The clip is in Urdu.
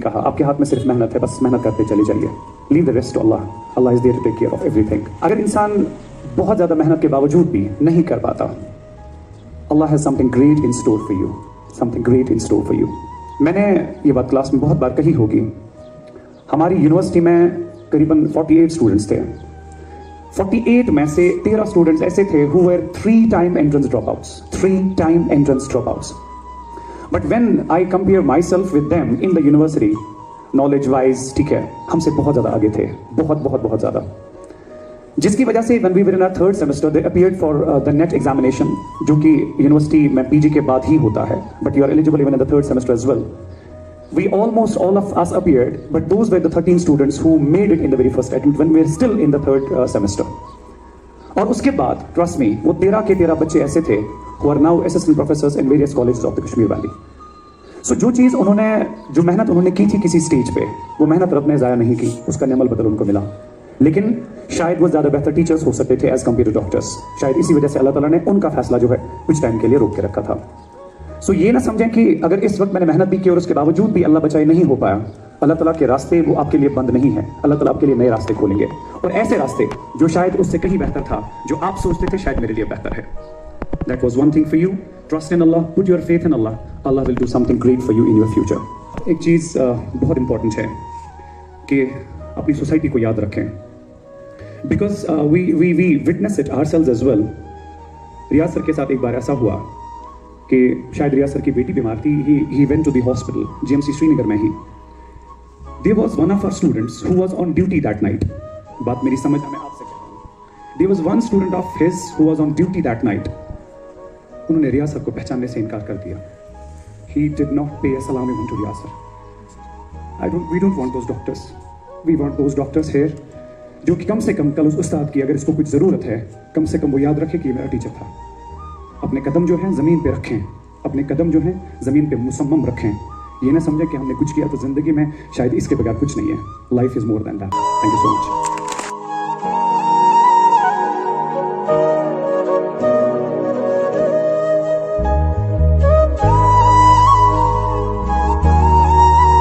کہا آپ کے ہاتھ میں صرف محنت ہے, بس محنت کرتے چلے جائیے. لیو دا ریسٹ ٹو اللہ, اللہ is there to take care of everything. اگر انسان بہت زیادہ محنت کے باوجود بھی نہیں کر پاتا, اللہ has something great in store for you, something great in store for you. میں نے یہ بات کلاس میں بہت بار کہی ہوگی, ہماری یونیورسٹی میں قریباً 48 اسٹوڈنٹس تھے. 48 میں سے 13 اسٹوڈنٹس ایسے تھے who were 3 time entrance dropouts. 3 time entrance dropouts. But when I compare myself with them in the university, knowledge wise, ٹھیک ہے, ہم سے بہت زیادہ آگے تھے, بہت زیادہ. جس کی وجہ سے when we were in our 3rd semester, they appeared for the NET examination, جو کہ یونیورسٹی میں PG کے بعد ہی ہوتا ہے, but you are eligible even in the 3rd semester as well. We almost all of us appeared, but those were the 13 students who made it in the very first attempt when we were still in the 3rd semester. اور اس کے بعد trust me, وہ 13 کے 13 بچے ایسے تھے who are now assistant professors in various colleges of the Kashmir Valley. So جو چیز انہوں نے, جو محنت انہوں نے کی تھی کسی سٹیج پہ, وہ محنت رب نے ضائع نہیں کی, اس کا نعمل بدل ان کو ملا. لیکن شاید وہ زیادہ بہتر ٹیچرز ہو سکتے تھے ایز کمپیئر ٹو ڈاکٹرس. شاید اسی وجہ سے اللہ تعالیٰ نے ان کا فیصلہ جو ہے کچھ ٹائم کے لیے روک کے رکھا تھا. سو یہ نہ سمجھیں کہ اگر اس وقت میں نے محنت بھی کی اور اس کے باوجود بھی اللہ بچائے نہیں ہو پایا, اللہ تعالیٰ کے راستے وہ آپ کے لیے بند نہیں ہیں. اللہ تعالیٰ آپ کے لیے نئے راستے کھولیں گے, اور ایسے راستے جو شاید اس سے کہیں بہتر تھا, جو آپ سوچتے تھے شاید میرے لیے بہتر ہے. That was one thing for you. Trust in Allah, put your faith in Allah. Allah will do something great for you in your future. ایک چیز بہت امپورٹنٹ ہے کہ اپنی سوسائٹی کو یاد رکھیں, because we witness it ourselves as well. ریاض سر کے ساتھ ایک بار ایسا ہوا کہ شاید ریاض سر کی بیٹی بیمار تھی. he went to the hospital, GMC سری نگر میں ہی. there was one of our students who was on duty that night. بات میری سمجھ میں آپ سے کہتا ہوں. there was one student of his who was on duty that night. انہوں نے ریاض سر کو پہچاننے سے انکار کر دیا. he did not pay a salam even to Riyadh sir. we don't want those doctors. we want those doctors here جو کہ کم سے کم کل اس استاد کی اگر اس کو کچھ ضرورت ہے, کم سے کم وہ یاد رکھے کہ یہ میرا ٹیچر تھا. اپنے قدم جو ہیں زمین پہ رکھیں, اپنے قدم جو ہیں زمین پہ مصمم رکھیں. یہ نہ سمجھیں کہ ہم نے کچھ کیا تو زندگی میں شاید اس کے بغیر کچھ نہیں ہے. Life is more than that. Thank you so much.